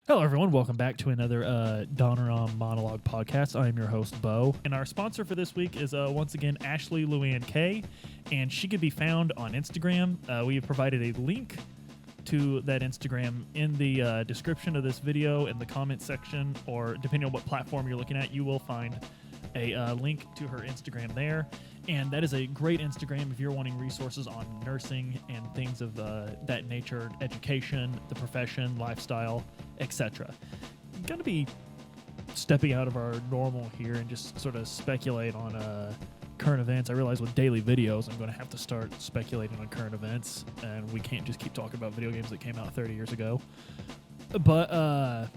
Hello, everyone. Welcome back to another Donoram Monologue podcast. I am your host, Beau. And our sponsor for this week is, once again, Ashley Luann K. And she can be found on Instagram. We have provided a link to that Instagram in the description of this video, in the comment section, or depending on what platform you're looking at, you will find a link to her Instagram there. And that is a great Instagram if you're wanting resources on nursing and things of that nature, education, the profession, lifestyle, etc. Going to be stepping out of our normal here and just sort of speculate on current events. I realize with daily videos, I'm going to have to start speculating on current events, and we can't just keep talking about video games that came out 30 years ago. But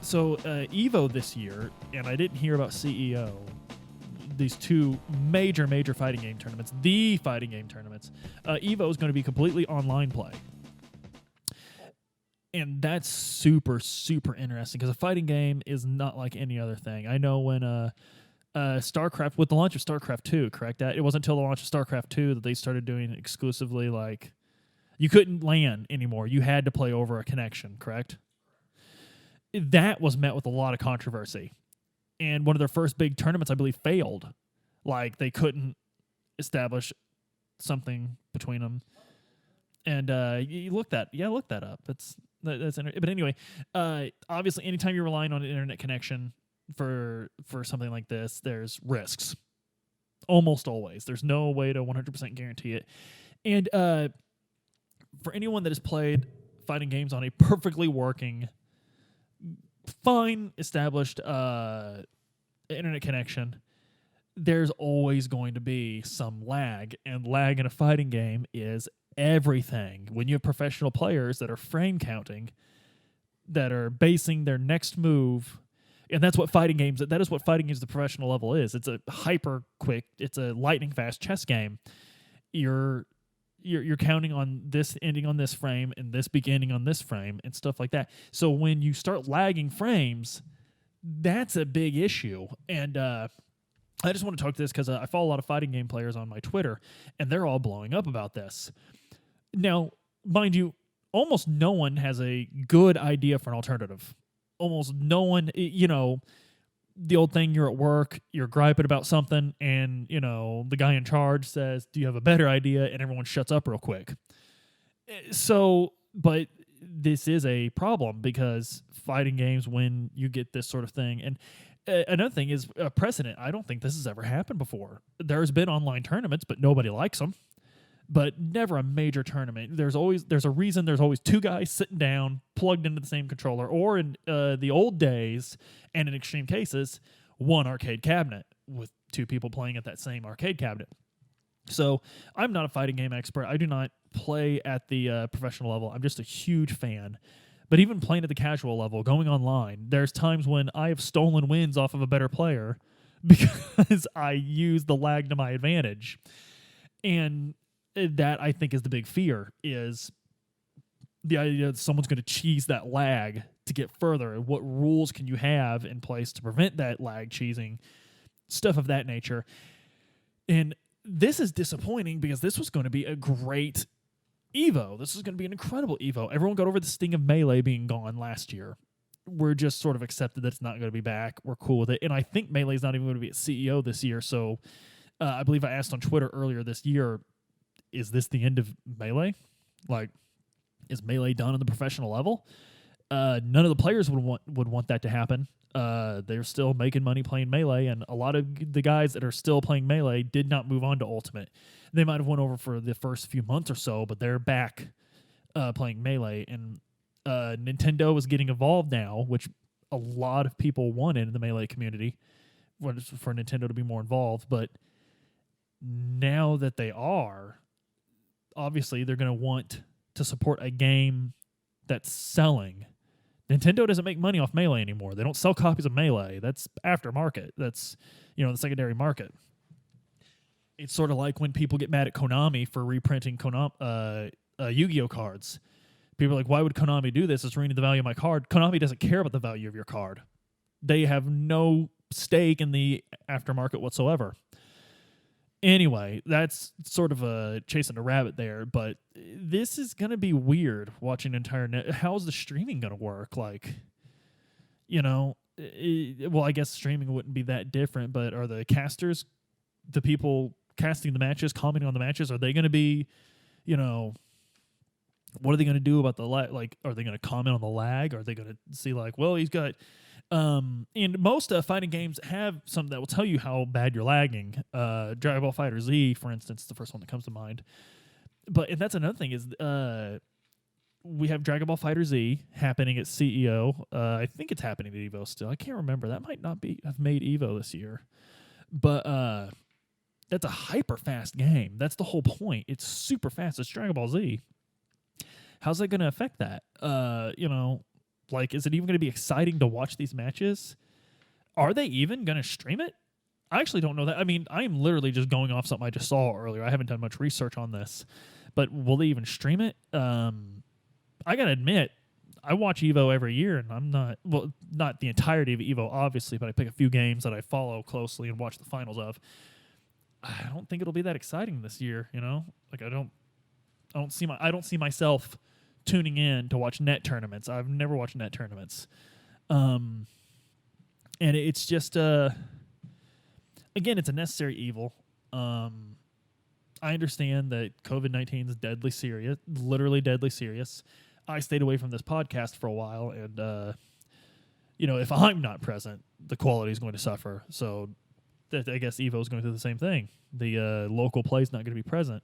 so EVO this year, and I didn't hear about CEO. These two major fighting game tournaments, the fighting game tournaments. EVO is going to be completely online play. And that's super interesting because a fighting game is not like any other thing. I know when StarCraft, with the launch of StarCraft 2, correct? It wasn't until the launch of StarCraft 2 that they started doing exclusively, like, you couldn't LAN anymore. You had to play over a connection, correct? That was met with a lot of controversy. And one of their first big tournaments, I believe, failed. Like, they couldn't establish something between them. And you look that up. That's but anyway, obviously, anytime you're relying on an internet connection for something like this, there's risks. Almost always. There's no way to 100% guarantee it. And for anyone that has played fighting games on a perfectly working, fine, established internet connection, there's always going to be some lag, and lag in a fighting game is everything. When you have professional players that are frame counting, that are basing their next move, and that is what fighting games at the professional level is. It's a hyper quick, it's a lightning fast chess game. You're counting on this ending on this frame and this beginning on this frame and stuff like that. So when you start lagging frames, that's a big issue. And I just want to talk to this because I follow a lot of fighting game players on my Twitter, and they're all blowing up about this. Now, mind you, almost no one has a good idea for an alternative. Almost no one, the old thing, you're at work, you're griping about something, and, the guy in charge says, do you have a better idea? And everyone shuts up real quick. So, but this is a problem because fighting games, when you get this sort of thing, and another thing is a precedent. I don't think this has ever happened before. There's been online tournaments, but nobody likes them. But never a major tournament. There's a reason there's always two guys sitting down, plugged into the same controller, or in the old days, and in extreme cases, one arcade cabinet with two people playing at that same arcade cabinet. So I'm not a fighting game expert. I do not play at the professional level. I'm just a huge fan. But even playing at the casual level, going online, there's times when I have stolen wins off of a better player because I use the lag to my advantage. And that, I think, is the big fear, is the idea that someone's going to cheese that lag to get further. And what rules can you have in place to prevent that lag cheesing, stuff of that nature. And this is disappointing because this was going to be a great EVO. This is going to be an incredible EVO. Everyone got over the sting of Melee being gone last year. We're just sort of accepted that it's not going to be back. We're cool with it. And I think Melee's not even going to be at CEO this year. So I believe I asked on Twitter earlier this year, is this the end of Melee? Like, is Melee done on the professional level? None of the players would want that to happen. They're still making money playing Melee, and a lot of the guys that are still playing Melee did not move on to Ultimate. They might have went over for the first few months or so, but they're back playing Melee. And Nintendo is getting involved now, which a lot of people wanted in the Melee community for Nintendo to be more involved. But now that they are, obviously they're going to want to support a game that's selling. Nintendo doesn't make money off Melee anymore. They don't sell copies of Melee. That's aftermarket. That's, the secondary market. It's sort of like when people get mad at Konami for reprinting Yu-Gi-Oh cards. People are like, why would Konami do this? It's ruining the value of my card. Konami doesn't care about the value of your card. They have no stake in the aftermarket whatsoever. Anyway, that's sort of a chasing a rabbit there, but this is going to be weird watching entire net. How's the streaming going to work? Like, you know, well, I guess streaming wouldn't be that different, but are the casters, the people casting the matches, commenting on the matches, are they going to be, you know, what are they going to do about the lag? Like, are they going to comment on the lag? Are they going to see like, well, he's got, and most fighting games have something that will tell you how bad you're lagging. Dragon Ball Fighter Z, for instance, is the first one that comes to mind. But and that's another thing is, we have Dragon Ball Fighter Z happening at CEO. I think it's happening at EVO still. I can't remember. That might not be have made EVO this year, but that's a hyper fast game. That's the whole point. It's super fast. It's Dragon Ball Z. How's that going to affect that? You know, like, is it even going to be exciting to watch these matches? Are they even going to stream it? I actually don't know that. I mean, I am literally just going off something I just saw earlier. I haven't done much research on this, but will they even stream it? I got to admit, I watch EVO every year, and I'm not, well, not the entirety of EVO, obviously, but I pick a few games that I follow closely and watch the finals of. I don't think it'll be that exciting this year, you know? Like, I don't see myself tuning in to watch net tournaments. I've never watched net tournaments. And it's just, again, it's a necessary evil. I understand that COVID-19 is deadly serious, literally deadly serious. I stayed away from this podcast for a while, and, you know, if I'm not present, the quality is going to suffer. So I guess EVO is going to do the same thing. The local play is not going to be present.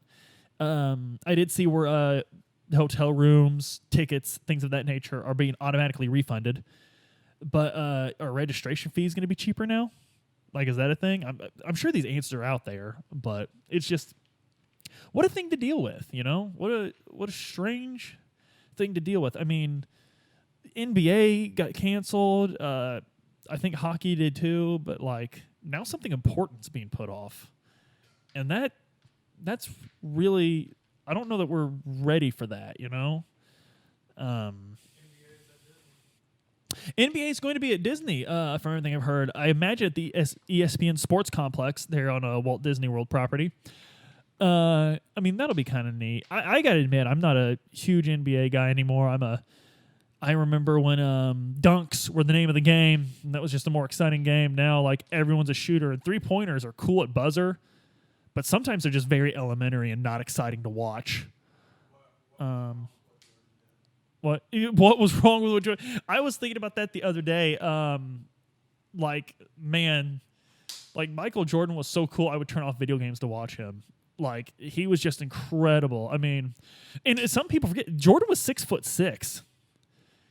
I did see where hotel rooms, tickets, things of that nature are being automatically refunded. But are registration fees going to be cheaper now? Like, is that a thing? I'm sure these answers are out there, but it's just, what a thing to deal with, you know? What a strange thing to deal with. I mean, NBA got canceled. I think hockey did too, but like now something important's being put off. And that's really, I don't know that we're ready for that, you know? NBA is going to be at Disney, from everything I've heard. I imagine at the ESPN Sports Complex there on a Walt Disney World property. I mean, that'll be kind of neat. I got to admit, I'm not a huge NBA guy anymore. I remember when dunks were the name of the game, and that was just a more exciting game. Now, like, everyone's a shooter, and three-pointers are cool at buzzer, but sometimes they're just very elementary and not exciting to watch. What was wrong with what I was thinking about that the other day. Like, man, like Michael Jordan was so cool, I would turn off video games to watch him. Like, he was just incredible. I mean, and some people forget, Jordan was 6'6".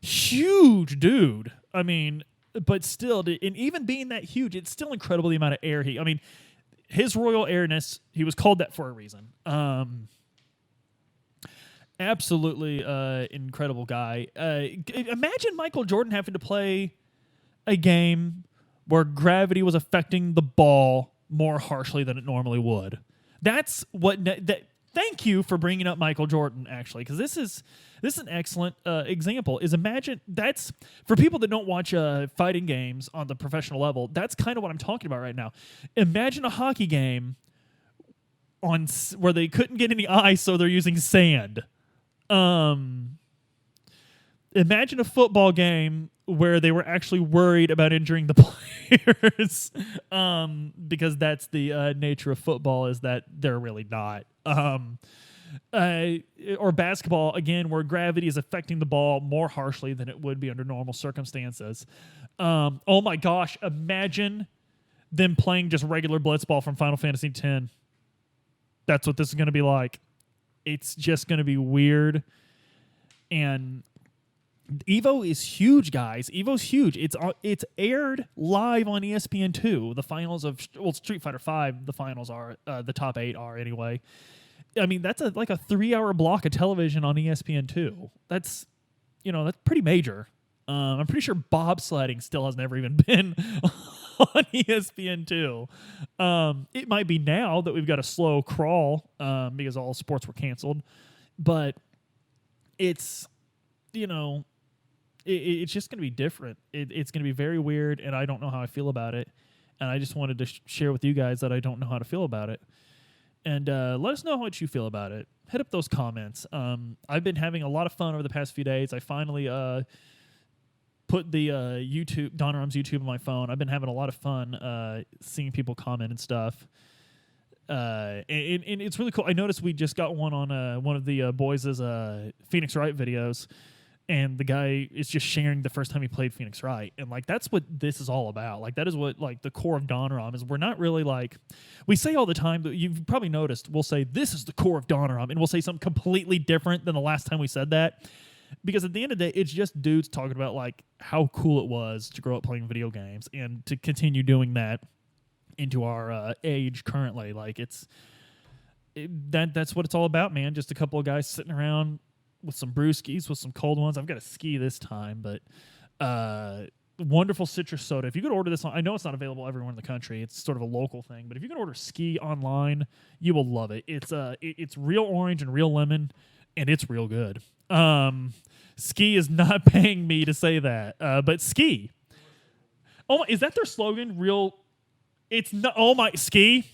Huge dude. I mean, but still, and even being that huge, it's still incredible the amount of air I mean, his royal airness, he was called that for a reason. Absolutely incredible guy. Imagine Michael Jordan having to play a game where gravity was affecting the ball more harshly than it normally would. That's what. Thank you for bringing up Michael Jordan, actually, because this is an excellent example. Is imagine that's for people that don't watch fighting games on the professional level. That's kind of what I'm talking about right now. Imagine a hockey game where they couldn't get any ice, so they're using sand. Imagine a football game where they were actually worried about injuring the players, because that's the nature of football, is that they're really not. Or basketball, again, where gravity is affecting the ball more harshly than it would be under normal circumstances. Oh my gosh, imagine them playing just regular blitzball from Final Fantasy X. That's what this is going to be like. It's just going to be weird. And EVO is huge, guys. EVO's huge. It's aired live on ESPN2. The finals of Street Fighter V. The finals are the top 8 are anyway. I mean, that's like a 3-hour block of television on ESPN2. That's pretty major. I'm pretty sure bobsledding still has never even been on ESPN2. It might be now that we've got a slow crawl because all sports were canceled, but it's it's just going to be different. It's going to be very weird, and I don't know how I feel about it. And I just wanted to share with you guys that I don't know how to feel about it. And let us know how you feel about it. Hit up those comments. I've been having a lot of fun over the past few days. I finally put the YouTube, Donram's YouTube on my phone. I've been having a lot of fun seeing people comment and stuff. And it's really cool. I noticed we just got one on one of the boys' Phoenix Wright videos, and the guy is just sharing the first time he played Phoenix Wright. And, like, that's what this is all about. Like, that is what, like, the core of Donram is. We're not really, like, we say all the time, but you've probably noticed, we'll say, this is the core of Donram, and we'll say something completely different than the last time we said that. Because at the end of the day, it's just dudes talking about, like, how cool it was to grow up playing video games and to continue doing that into our age currently. Like, that's what it's all about, man. Just a couple of guys sitting around with some brewskis, with some cold ones. I've got a ski this time, but wonderful citrus soda. If you could order this I know it's not available everywhere in the country. It's sort of a local thing, but if you can order ski online, you will love it. It's real orange and real lemon, and it's real good. Ski is not paying me to say that, but ski. Oh my, is that their slogan? Real. It's not. Oh my, ski.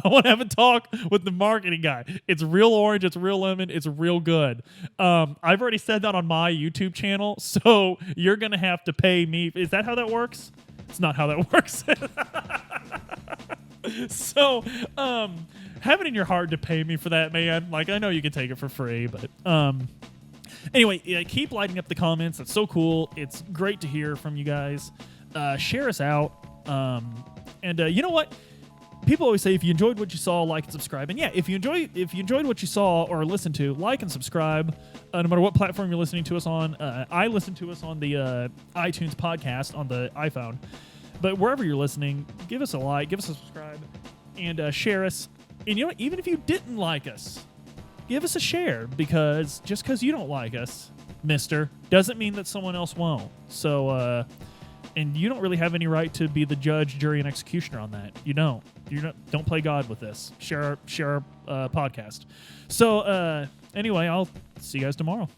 I want to have a talk with the marketing guy. It's real orange. It's real lemon. It's real good. I've already said that on my YouTube channel, so you're gonna have to pay me. Is that how that works? It's not how that works. So, have it in your heart to pay me for that, man. Like, I know you can take it for free, but anyway, yeah, keep lighting up the comments. That's so cool. It's great to hear from you guys. Share us out. And you know what? People always say if you enjoyed what you saw, like and subscribe. And yeah, if you enjoyed what you saw or listened to, like and subscribe. No matter what platform you're listening to us on. I listen to us on the iTunes podcast on the iPhone. But wherever you're listening, give us a like, give us a subscribe, and share us. And you know what? Even if you didn't like us, give us a share, because just because you don't like us, mister, doesn't mean that someone else won't. So, and you don't really have any right to be the judge, jury, and executioner on that. You don't. Don't play God with this. Share our podcast. So, anyway, I'll see you guys tomorrow.